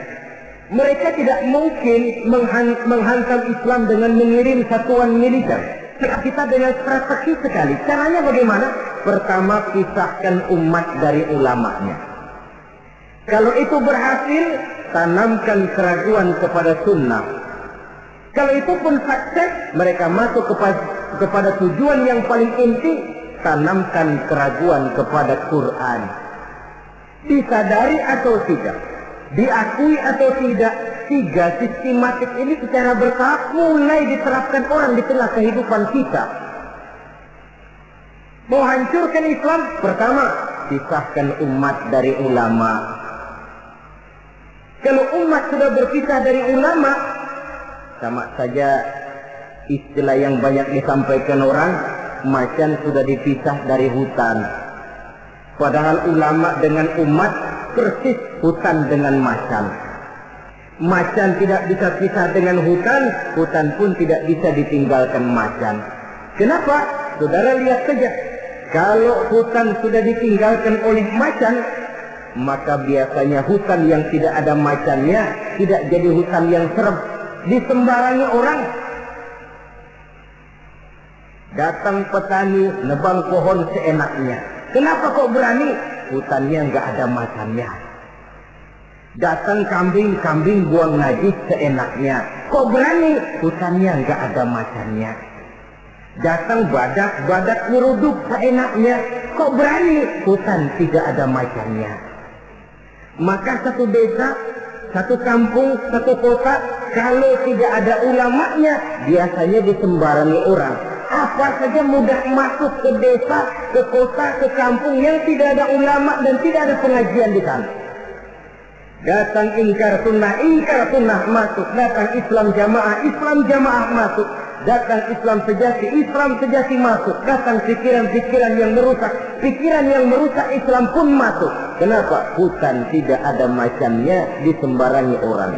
mereka tidak mungkin menghantam Islam dengan mengirim satuan militer. Kita dengan strategi sekali. Caranya bagaimana? Pertama, pisahkan umat dari ulamanya. Kalau itu berhasil, tanamkan keraguan kepada sunnah. Kalau itu pun sukses, mereka masuk kepada tujuan yang paling inti, tanamkan keraguan kepada Quran. Disadari atau tidak, diakui atau tidak, tiga sistematik ini secara bertahap mulai diterapkan orang di tengah kehidupan kita. Mau hancurkan Islam, pertama, pisahkan umat dari ulama. Kalau umat sudah berpisah dari ulama, sama saja istilah yang banyak disampaikan orang, macan sudah dipisah dari hutan. Padahal ulama dengan umat persis hutan dengan macan. Macan tidak bisa pisah dengan hutan, hutan pun tidak bisa ditinggalkan macan. Kenapa? Saudara lihat saja. Kalau hutan sudah ditinggalkan oleh macan, maka biasanya hutan yang tidak ada macannya tidak jadi hutan yang serem. Disembarangi orang. Datang petani nebang pohon seenaknya. Kenapa kok berani? Hutannya nggak ada macannya. Datang kambing buang najis seenaknya. Kok berani? Hutannya nggak ada macannya. Datang badak nyeruduk seenaknya. Kok berani? Hutan tidak ada macannya. Maka satu desa, satu kampung, satu kota, kalau tidak ada ulamanya, biasanya disembarangi orang. Apa saja mudah masuk ke desa, ke kota, ke kampung yang tidak ada ulama dan tidak ada pengajian di sana. Datang ingkar sunnah masuk. Datang Islam jamaah masuk. Datang Islam sejati masuk. Datang pikiran yang merusak Islam pun masuk. Kenapa? Hutan tidak ada macannya, disembarangi orang.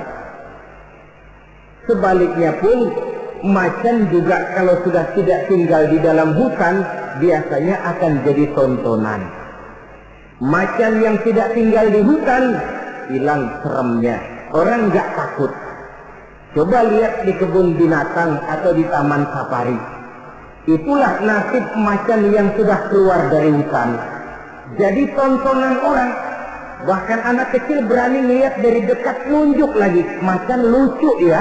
Sebaliknya pun, macan juga kalau sudah tidak tinggal di dalam hutan, biasanya akan jadi tontonan. Macan yang tidak tinggal di hutan, hilang seremnya. Orang nggak takut. Coba lihat di kebun binatang atau di taman safari. Itulah nasib macan yang sudah keluar dari hutan. Jadi tontonan orang. Bahkan anak kecil berani lihat dari dekat, nunjuk lagi. Macan lucu ya.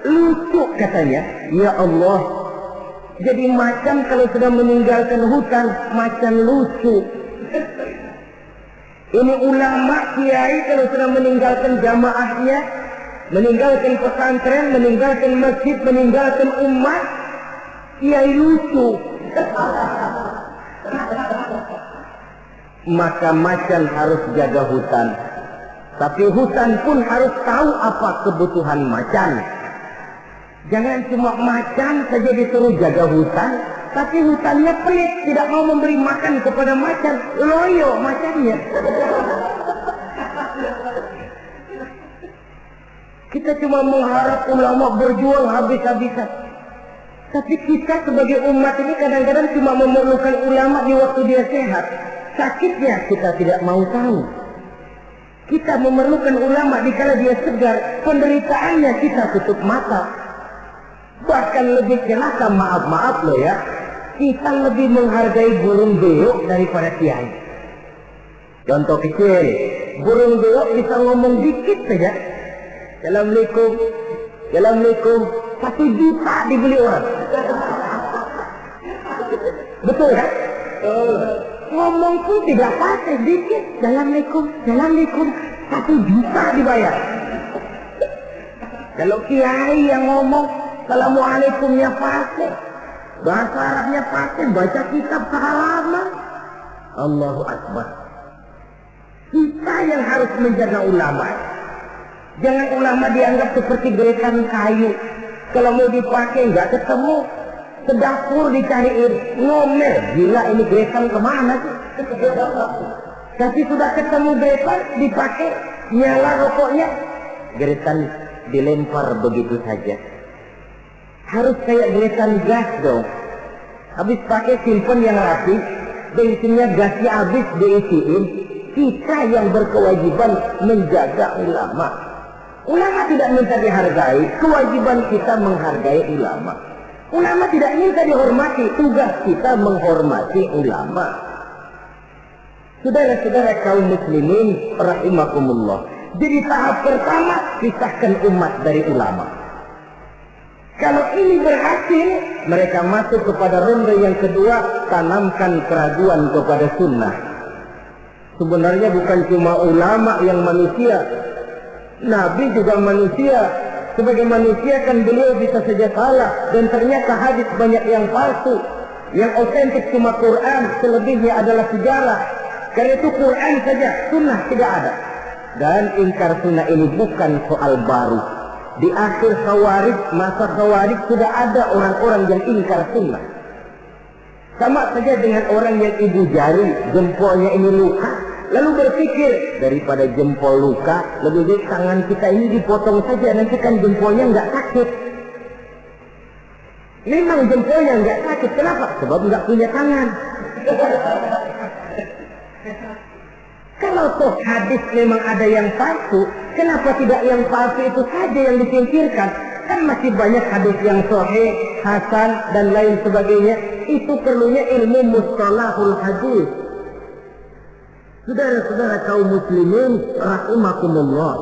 Lucu katanya. Ya Allah. Jadi macan kalau sudah meninggalkan hutan, macan lucu. Ini ulama kiai kalau sudah meninggalkan jamaahnya, meninggalkan pesantren, meninggalkan masjid, meninggalkan umat, kiai lucu. Maka macan harus jaga hutan. Tapi hutan pun harus tahu apa kebutuhan macan. Jangan cuma macan saja disuruh jaga hutan, tapi hutannya pelit, tidak mau memberi makan kepada macan, loyo macannya. Kita cuma mengharap ulama berjuang habis-habisan. Tapi kita sebagai umat ini kadang-kadang cuma memerlukan ulama di waktu dia sehat. Sakitnya kita tidak mau tahu. Kita memerlukan ulama dikala dia segar, penderitaannya kita tutup mata. Bahkan lebih celaka, maaf loh ya, kita lebih menghargai burung beo daripada kiai. Contoh kecil, burung beo bisa ngomong dikit saja. Assalamualaikum, Assalamualaikum, 1 juta dibeli orang. Betul kan? Ngomong pun tidak pakai dikit. Assalamualaikum, 1 juta dibayar. Kalau kiai yang ngomong Assalamualaikumnya pakai, bahasa Arabnya pakai, baca kitab sehalaman. Allahu Akbar. Kita yang harus menjaga ulama. Jangan ulama dianggap seperti gerakan kayu. Kalau mau dipakai nggak ketemu, sedapur dicariin, ngomel. Gila ini gerakan kemana sih? Tapi sudah ketemu gerakan, dipakai, nyala rokoknya, gerakan dilempar begitu saja. Harus kayak gerakan gas dong. Habis pakai simpen yang rapi, bensinnya gasnya habis diisiin. Kita yang berkewajiban menjaga ulama. Ulama tidak minta dihargai, kewajiban kita menghargai ulama. Ulama tidak minta dihormati, tugas kita menghormati ulama. Saudara-saudara kaum muslimin rahimakumullah. Jadi tahap pertama, pisahkan umat dari ulama. Kalau ini berhasil, mereka masuk kepada ronde yang kedua, tanamkan keraguan kepada sunnah. Sebenarnya bukan cuma ulama yang manusia, Nabi juga manusia. Sebagai manusia kan beliau bisa saja salah, dan ternyata hadis banyak yang palsu. Yang otentik cuma Quran, selebihnya adalah sejarah. Karena itu Quran saja, sunnah tidak ada. Dan ingkar sunnah ini bukan soal baru. Di akhir Khawarij, masa Khawarij sudah ada orang-orang yang ingkar sunnah. Sama saja dengan orang yang ibu jari, jempolnya ini luka, lalu berpikir daripada jempol luka, lebih baik tangan kita ini dipotong saja, nanti kan jempolnya nggak sakit. Memang jempolnya nggak sakit, kenapa? Sebab nggak punya tangan. Kalau toh hadis memang ada yang palsu, kenapa tidak yang palsu itu saja yang disingkirkan? Kan masih banyak hadis yang sahih, hasan dan lain sebagainya. Itu perlunya ilmu mustalahul hadis. Saudara-saudara kaum muslimin rahimakumullah.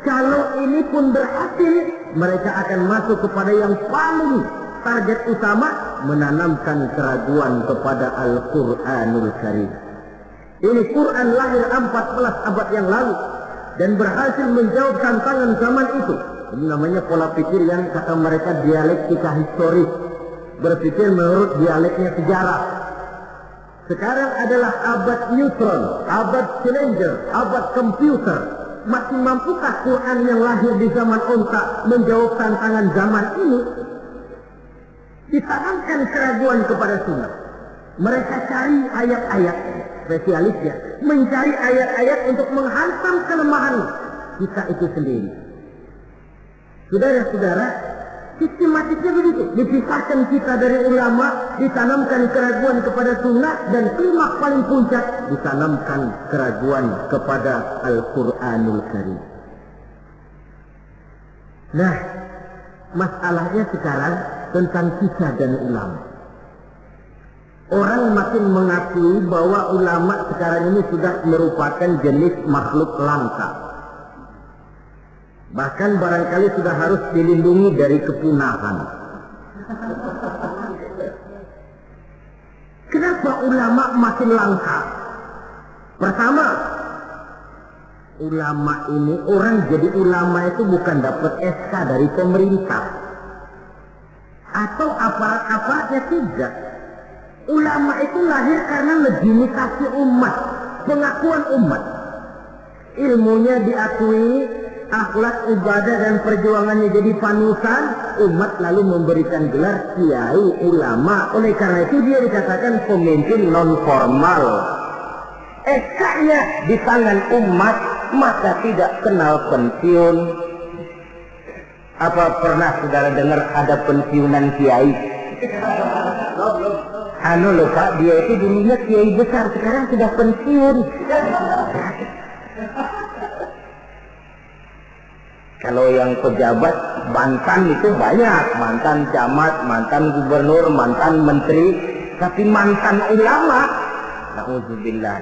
Kalau ini pun berhasil, mereka akan masuk kepada yang paling target utama, menanamkan keraguan kepada Al-Quranul Karim. Ini Quran lahir 14 abad yang lalu dan berhasil menjawab tantangan zaman itu. Ini namanya pola pikir yang kata mereka dialektika historis, berpikir menurut dialeknya sejarah. Sekarang adalah abad neutron, abad Challenger, abad komputer. Masih mampukah Quran yang lahir di zaman onta menjawab tantangan zaman ini? Ditanamkan keraguan kepada sunnah. Mereka cari ayat-ayat, spesialisnya mencari ayat-ayat untuk menghantam kelemahan kita itu sendiri. Saudara-saudara, sistematiknya begitu. Dipisahkan kita dari ulama, ditanamkan keraguan kepada sunnah, dan klimaks paling puncak ditanamkan keraguan kepada Al-Quranul Karim. Nah, masalahnya sekarang tentang kita dan ulama. Orang makin mengakui bahwa ulama sekarang ini sudah merupakan jenis makhluk langka. Bahkan barangkali sudah harus dilindungi dari kepunahan. Kenapa ulama makin langka? Pertama, ulama ini, orang jadi ulama itu bukan dapat SK dari pemerintah atau aparat-aparatnya, tidak. Ulama itu lahir karena legitimasi umat, pengakuan umat. Ilmunya diakui, akhlak, ibadah dan perjuangannya jadi panutan, umat lalu memberikan gelar kiai ulama. Oleh karena itu dia dikatakan pemimpin non formal. SK-nya di tangan umat, maka tidak kenal pensiun. Apa pernah saudara dengar ada pensiunan kiai? Anu loh Pak, dia itu dulunya kiai besar, sekarang sudah pensiun. Kalau yang pejabat mantan itu banyak, mantan camat, mantan gubernur, mantan menteri, tapi mantan ulama, na'udzubillah.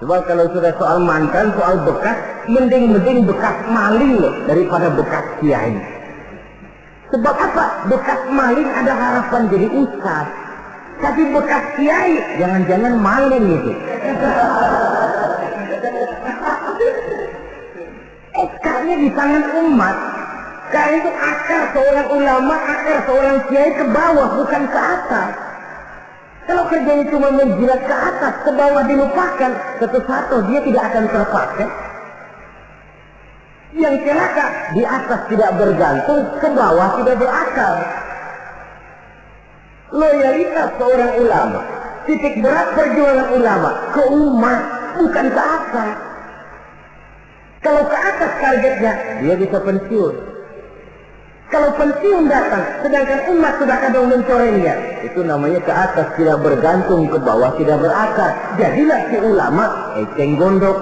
Sebab kalau sudah soal mantan, soal bekas, mending bekas maling loh daripada bekas kiai. Sebab apa? Bekas maling ada harapan jadi ustaz. Tapi bekas kiai, jangan-jangan maling itu. Akarnya di tangan umat. Karena itu akar seorang ulama, akar seorang kiai ke bawah, bukan ke atas. Kalau kerjanya cuma menjilat ke atas, ke bawah dilupakan, satu-satu dia tidak akan terpakai. Yang celaka, di atas tidak bergantung, ke bawah tidak berakar. Loyalitas seorang ulama, titik berat perjuangan ulama, ke umat, bukan ke atas. Kalau ke atas targetnya, dia bisa pensiun. Kalau pensiun datang, sedangkan umat sudah kadang mencorengnya, itu namanya ke atas tidak bergantung, ke bawah tidak berakar. Jadilah si ulama eceng gondok.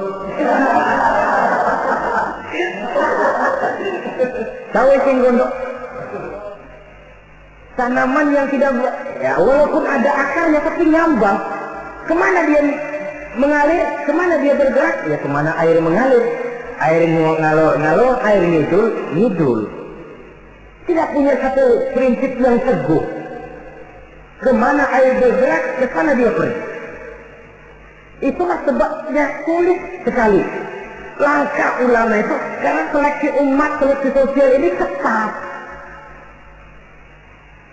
Tahu eceng gondok? Tanaman yang tidak, ya walaupun ada akarnya tapi ngambang. Kemana dia mengalir? Kemana dia bergerak? Ya kemana air mengalir. Air ngalor, air ngidul. Tidak punya satu prinsip yang teguh. Kemana air bergerak, ke sana dia pergi. Itulah sebabnya sulit sekali langkah ulama itu, karena seleksi umat, seleksi sosial ini ketat.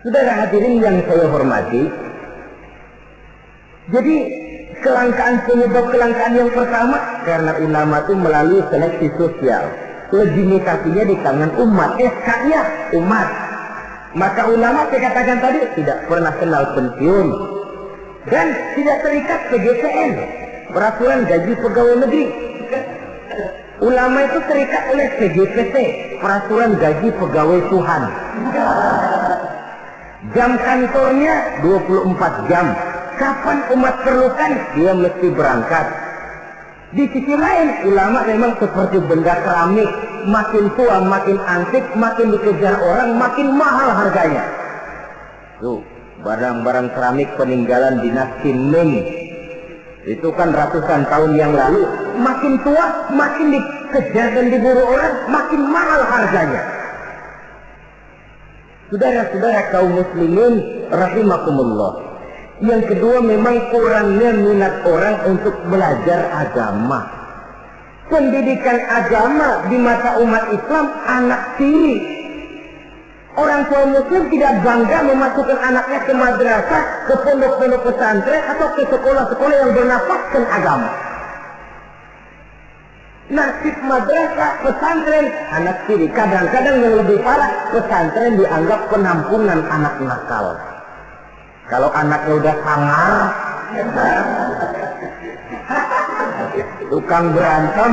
Saudara hadirin yang saya hormati, jadi penyebab kelangkaan yang pertama karena ulama itu melalui seleksi sosial. Legitimasinya di tangan umat, SK-nya umat. Maka ulama saya katakan tadi tidak pernah kenal pensiun dan tidak terikat PGPN, peraturan gaji pegawai negeri. Ulama itu terikat oleh PGPT, peraturan gaji pegawai Tuhan. Jam kantornya 24 jam. Kapan umat perlukan, dia mesti berangkat. Di sisi lain, ulama memang seperti benda keramik. Makin tua, makin antik, makin dikejar orang, makin mahal harganya. Tuh, barang-barang keramik peninggalan dinasti Ming. Itu kan ratusan tahun yang lalu. Makin tua, makin dikejar dan diburu orang, makin mahal harganya. Saudara-saudara kaum muslimin rahimakumullah. Yang kedua memang kurangnya minat orang untuk belajar agama. Pendidikan agama di mata umat Islam anak tiri. Orang tua muslim tidak bangga memasukkan anaknya ke madrasah, ke pondok-pondok pesantren atau ke sekolah-sekolah yang bernafaskan agama. Nasib madrasah, pesantren, anak tiri. Kadang-kadang yang lebih parah, pesantren dianggap penampungan anak nakal. Kalau anaknya udah sangar, tukang berantem,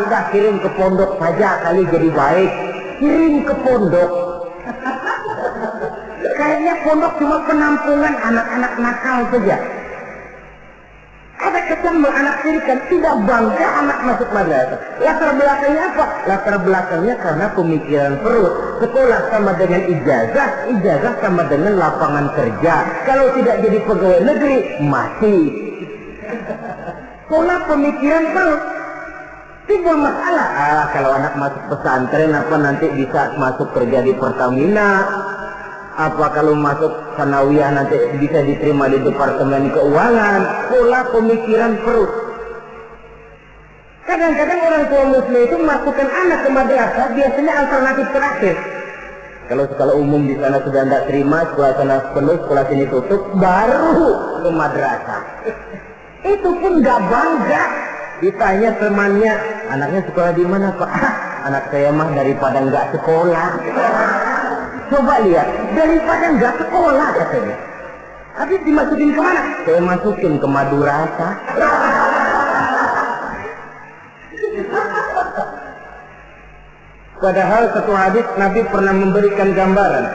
sudah kirim ke pondok saja kali jadi baik. Kirim ke pondok. Kayaknya pondok cuma penampungan anak-anak nakal saja. Ada kesan menganak-tirikan, tidak bangga anak masuk madrasah. Latar belakangnya apa? Latar belakangnya karena pemikiran perut. Sekolah sama dengan ijazah, ijazah sama dengan lapangan kerja. Kalau tidak jadi pegawai negeri, mati. Pola pemikiran perut. Timbul masalah. Kalau anak masuk pesantren, apa nanti bisa masuk kerja di Pertamina? Apa kalau masuk sanawiyah nanti bisa diterima di Departemen Keuangan? Pola pemikiran perut. Kadang-kadang orang tua muslim itu masukkan anak ke madrasah biasanya alternatif terakhir. Kalau sekolah umum di sana sudah tidak terima, sekolah sana penuh, sekolah sini tutup, baru ke madrasah. Itu pun nggak bangga. Ditanya temannya, anaknya sekolah di mana Pak? Anak saya mah daripada nggak sekolah. Coba lihat, daripada nggak sekolah katanya. Habis dimasukin ke mana? Saya masukin ke madrasah. Padahal satu hadis Nabi pernah memberikan gambaran.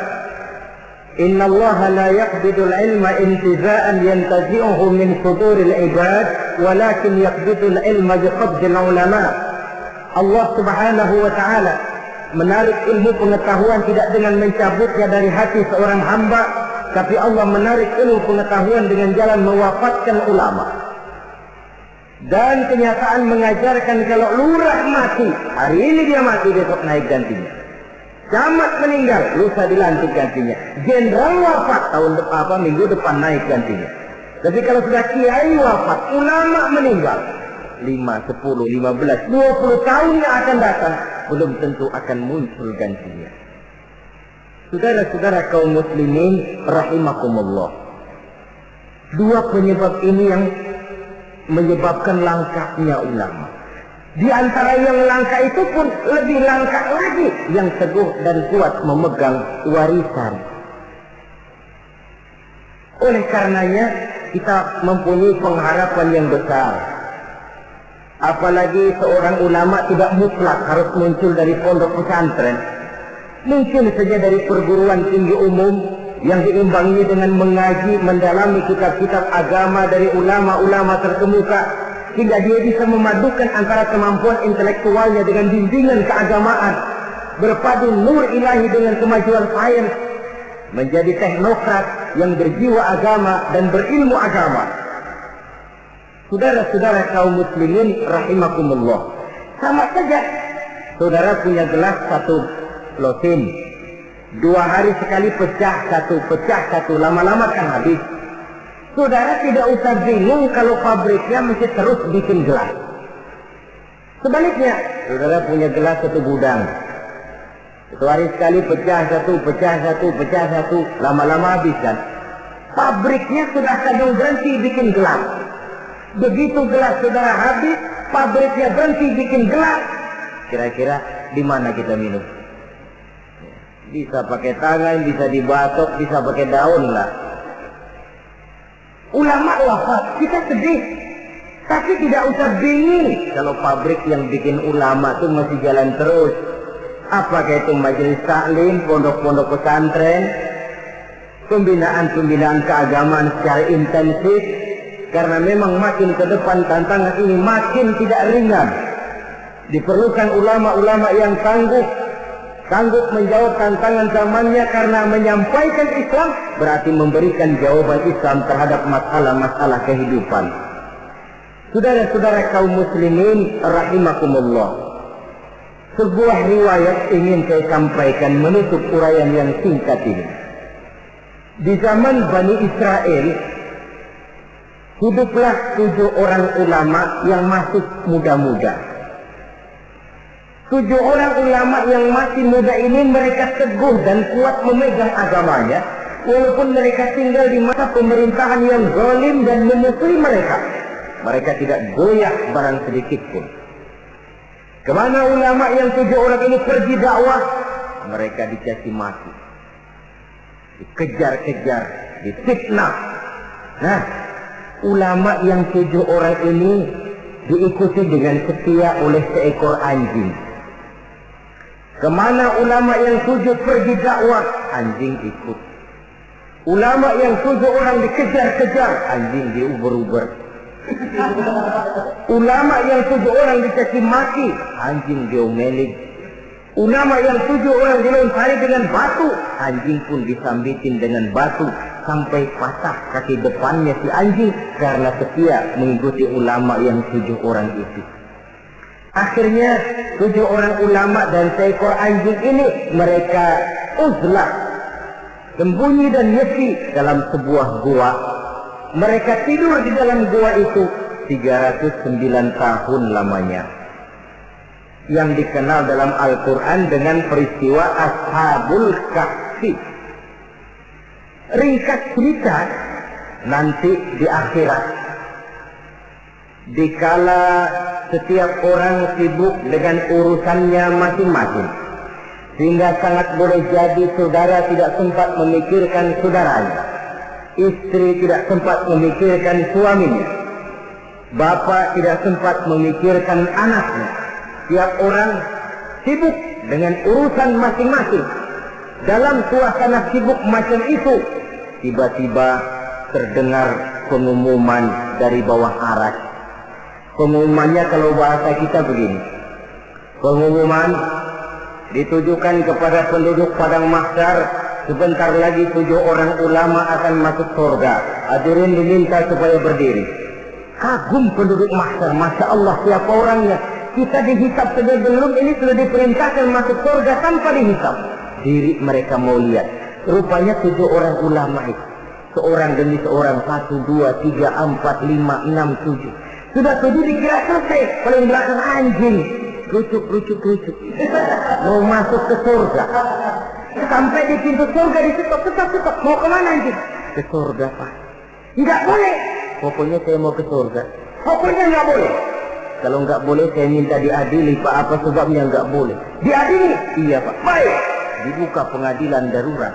Inna Allah la yaqbidul ilma intiza'an yantazi'uhu min suduril ibad, walakin yaqbidul ilma biqabdil ulama. Allah subhanahu wa ta'ala menarik ilmu pengetahuan tidak dengan mencabutnya dari hati seorang hamba, tapi Allah menarik ilmu pengetahuan dengan jalan mewafatkan ulama. Dan kenyataan mengajarkan kalau lurah mati, hari ini dia mati, besok naik gantinya. Camat meninggal, lusa dilantik gantinya. Jenderal wafat, minggu depan naik gantinya. Tapi kalau sudah kiai wafat, ulama meninggal, 5, 10, 15, 20 tahun yang akan datang, belum tentu akan muncul gantinya. Saudara-saudara kaum muslimin rahimakumullah. Dua penyebab ini yang menyebabkan langkahnya ulama. Di antara yang langka itu pun lebih langka lagi yang teguh dan kuat memegang warisan. Oleh karenanya kita mempunyai pengharapan yang besar. Apalagi seorang ulama tidak mutlak harus muncul dari pondok pesantren. Mungkin saja dari perguruan tinggi umum yang diimbangi dengan mengaji, mendalami kitab-kitab agama dari ulama-ulama terkemuka, hingga dia bisa memadukan antara kemampuan intelektualnya dengan bimbingan keagamaan, berpadu nur ilahi dengan kemajuan sains, menjadi teknokrat yang berjiwa agama dan berilmu agama. Saudara-saudara kaum muslimin rahimakumullah, sama saja saudara punya gelas satu lotin, 2 hari sekali pecah satu, lama-lama kan habis. Saudara tidak usah bingung kalau pabriknya mesti terus bikin gelas. Sebaliknya, saudara punya gelas satu gudang, 1 hari sekali pecah satu, lama-lama habis kan. Pabriknya sudah kadang berhenti bikin gelas. Begitu gelas saudara habis, pabriknya berhenti bikin gelas. Kira-kira di mana kita minum? Bisa pakai tangan, bisa dibatok, bisa pakai daun lah. Ulama wafat, kita sedih. Tapi tidak usah bingung kalau pabrik yang bikin ulama itu masih jalan terus. Apakah itu majelis taklim, pondok-pondok pesantren, pembinaan keagamaan secara intensif. Karena memang makin ke depan tantangan ini makin tidak ringan. Diperlukan ulama-ulama yang sanggup menjawab tantangan zamannya, karena menyampaikan Islam berarti memberikan jawaban Islam terhadap masalah-masalah kehidupan. Saudara-saudara kaum muslimin rahimakumullah, sebuah riwayat ingin saya sampaikan menutup uraian yang singkat ini. Di zaman Bani Israel hiduplah 7 orang ulama yang masih muda-muda. 7 orang ulama yang masih muda ini mereka teguh dan kuat memegang agamanya, walaupun mereka tinggal di masa pemerintahan yang zalim dan memusuhi mereka. Mereka tidak goyah barang sedikit pun. Kemana ulama yang 7 orang ini pergi dakwah, mereka dicaci maki, dikejar-kejar, difitnah. Nah, ulama yang 7 orang ini diikuti dengan setia oleh seekor anjing. Kemana ulama yang 7 pergi dakwah, anjing ikut. Ulama yang 7 orang dikejar-kejar, anjing diuber-uber. Ulama yang 7 orang dicaci maki, anjing diomelin. Ulama yang 7 orang dilempari dengan batu, anjing pun disambitin dengan batu sampai patah kaki depannya si anjing karena setia mengikuti ulama yang 7 orang itu. Akhirnya 7 orang ulama dan seekor anjing ini mereka uzlah, sembunyi dan nyepi dalam sebuah gua. Mereka tidur di dalam gua itu 309 tahun lamanya, yang dikenal dalam Al-Quran dengan peristiwa Ashabul Kahfi. Ringkas cerita, nanti di akhirat, dikala setiap orang sibuk dengan urusannya masing-masing, sehingga sangat boleh jadi saudara tidak sempat memikirkan saudaranya, istri tidak sempat memikirkan suaminya, bapak tidak sempat memikirkan anaknya. Tiap orang sibuk dengan urusan masing-masing. Dalam suasana sibuk macam itu, tiba-tiba terdengar pengumuman dari bawah aras. Pengumumannya kalau bahasa kita begini. Pengumuman ditujukan kepada penduduk padang mahsyar, sebentar lagi 7 orang ulama akan masuk surga. Hadirin diminta supaya berdiri. Kagum penduduk mahsyar, Masya Allah siapa orangnya. Kita dihisab saja belum, ini sudah diperintahkan masuk surga tanpa dihisab. Diri mereka mau lihat. Rupanya 7 orang ulama itu. Seorang demi seorang, 1, 2, 3, 4, 5, 6, 7. Sudah 7 dikira selesai. Paling belakang anjing. Rucuk. Mau masuk ke surga. Sampai di pintu surga ditutup. Mau kemana anjing? Ke surga, Pak. Tidak boleh. Pokoknya saya mau ke surga. Pokoknya nggak boleh. Kalau nggak boleh saya minta diadili, Pak. Apa sebabnya nggak boleh? Diadili? Iya, Pak. Baik. Dibuka pengadilan darurat.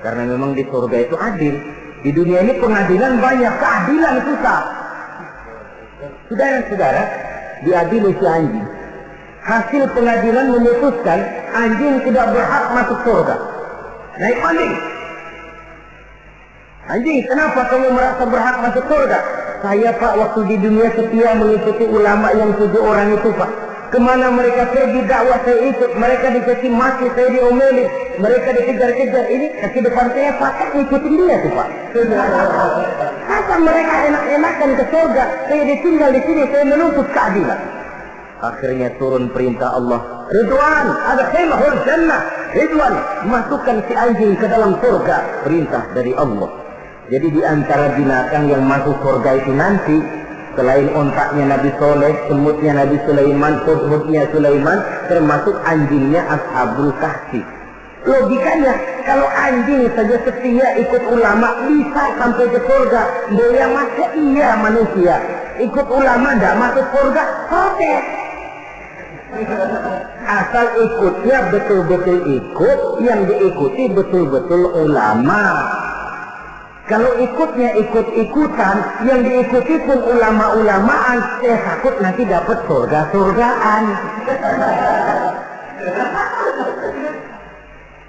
Karena memang di surga itu adil. Di dunia ini pengadilan banyak, keadilan susah. Saudara-saudara, diadili si anjing. Hasil pengadilan memutuskan anjing tidak berhak masuk surga. Naik anjing. Anjing, kenapa kamu merasa berhak masuk surga? Saya, Pak, waktu di dunia setia mengikuti ulama yang 7 orang itu, Pak. Kemana mereka pergi dakwah saya ikut. Mereka dicaci maki, saya diomelin. Mereka dikejar-kejar. Ini kaki depan saya pakai ngikutin dia tuh, Pak. Masa mereka enak-enakan ke surga, saya ditinggal di sini, saya menuntut keadilan. Akhirnya turun perintah Allah. Ridwan, adkhilhul jannah. Ridwan, masukkan si anjing ke dalam surga. Perintah dari Allah. Jadi di antara binatang yang masuk surga itu nanti, selain ontaknya Nabi Soleh, semutnya Nabi Sulaiman, hudhudnya Sulaiman, termasuk anjingnya Ashabul Kahfi. Logikanya, kalau anjing saja setia ikut ulama bisa sampai ke surga, dia masa iya manusia ikut ulama tidak masuk surga, oke. Asal ikutnya betul-betul ikut, yang diikuti betul-betul ulama. Kalau ikutnya ikut-ikutan, yang diikuti pun ulama-ulamaan, saya takut nanti dapat surga-surgaan.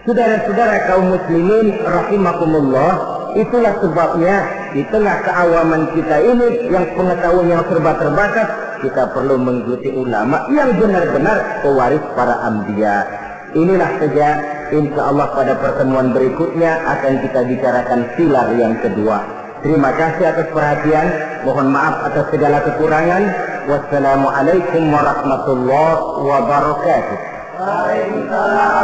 Saudara-saudara kaum muslimin rahimakumullah, itulah sebabnya di tengah keawaman kita ini yang pengetahuan yang serba terbatas, kita perlu mengikuti ulama yang benar-benar pewaris para anbiya. Inilah saja, insya Allah pada pertemuan berikutnya akan kita bicarakan pilar yang kedua. Terima kasih atas perhatian, mohon maaf atas segala kekurangan. Wassalamualaikum warahmatullahi wabarakatuh.
Waalaikumsalam.